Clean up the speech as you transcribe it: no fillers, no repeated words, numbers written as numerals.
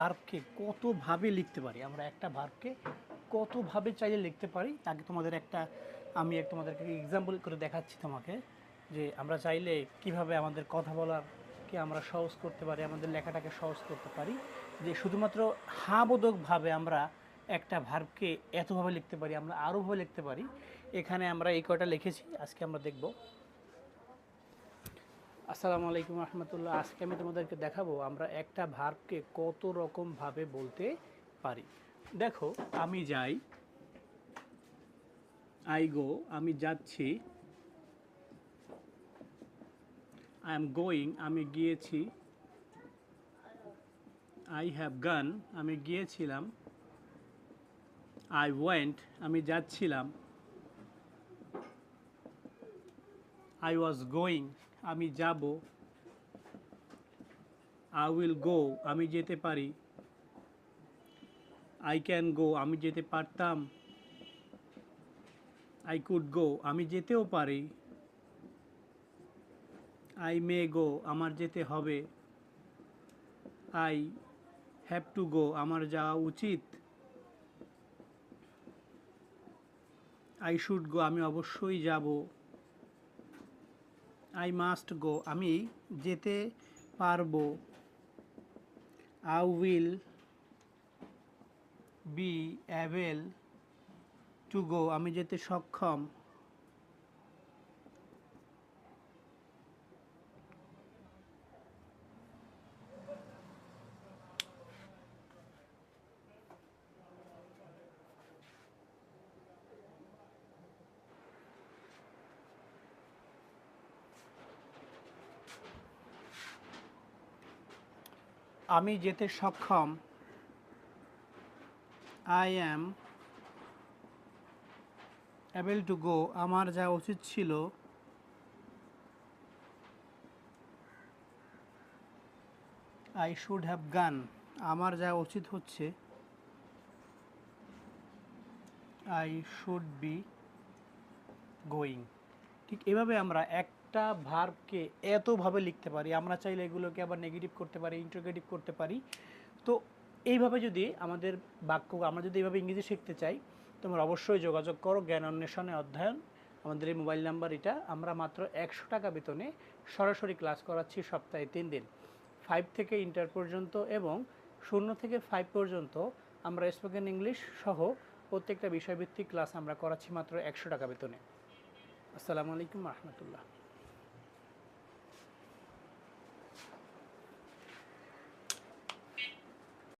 ভার্বকে কতভাবে লিখতে পারি, আমরা একটা ভার্বকে কতভাবে চাইলে লিখতে পারি তাকে তোমাদেরকে এক্সাম্পল করে দেখাচ্ছি তোমাকে, যে আমরা চাইলে কিভাবে আমাদের কথা বলারকে আমরা সহজ করতে পারি, আমাদের লেখাটাকে সহজ করতে পারি, যে শুধুমাত্র হাবোধকভাবে আমরা একটা ভার্বকে এতভাবে লিখতে পারি, আমরা আরোভাবে লিখতে পারি। এখানে আমরা এই কয়টা লিখেছি, আজকে আমরা দেখব। আসসালামু আলাইকুম রহমতুল্লাহ। আজকে আমি তোমাদেরকে দেখাবো আমরা একটা ভার্বকে কত রকমভাবে বলতে পারি। দেখো, আমি যাই, আই গো, আমি যাচ্ছি, আই এম গোয়িং, আমি গিয়েছি, আই হ্যাভ গান, আমি গিয়েছিলাম, আই ওয়েন্ট, আমি যাচ্ছিলাম, আই ওয়াজ গোয়িং, আমি যাব, আই উইল গো, আমি যেতে পারি, আই ক্যান গো, আমি যেতে পারতাম, আই কুড গো, আমি যেতেও পারি, আই মে গো, আমার যেতে হবে, আই হ্যাভ টু গো, আমার যাওয়া উচিত, আই শুড গো, আমি অবশ্যই যাব, আই মাস্ট গো, আমি যেতে পারবো, I will be able to go, আমি যেতে সক্ষম, আমি যেতে সক্ষম, I am able to go, আমার যা উচিত ছিল, আই শুড হ্যাভ গান, আমার যা উচিত হচ্ছে, আই শুড বি গোয়িং। ঠিক এভাবে আমরা একটা ভার্বকে এতভাবে লিখতে পারি। আমরা চাইলে এগুলোকে আবার নেগেটিভ করতে পারি, ইন্টারোগেটিভ করতে পারি। তো এইভাবে যদি আমাদের বাক্য, আমরা যদি এইভাবে ইংরেজি শিখতে চাই, তোমরা অবশ্যই যোগাযোগ করো জ্ঞান অন্বেষণে অধ্যয়ন। আমাদের এই মোবাইল নাম্বার এটা। আমরা মাত্র 100 টাকা বেতনে সরাসরি ক্লাস করাচ্ছি সপ্তাহে 3 দিন, 5 থেকে ইন্টার পর্যন্ত এবং 0 থেকে 5 পর্যন্ত আমরা স্পোকেন ইংলিশ সহ প্রত্যেকটা বিষয়ভিত্তিক ক্লাস আমরা করাচ্ছি মাত্র 100 টাকা বেতনে। আসসালামু আলাইকুম রহমতুল্লাহ।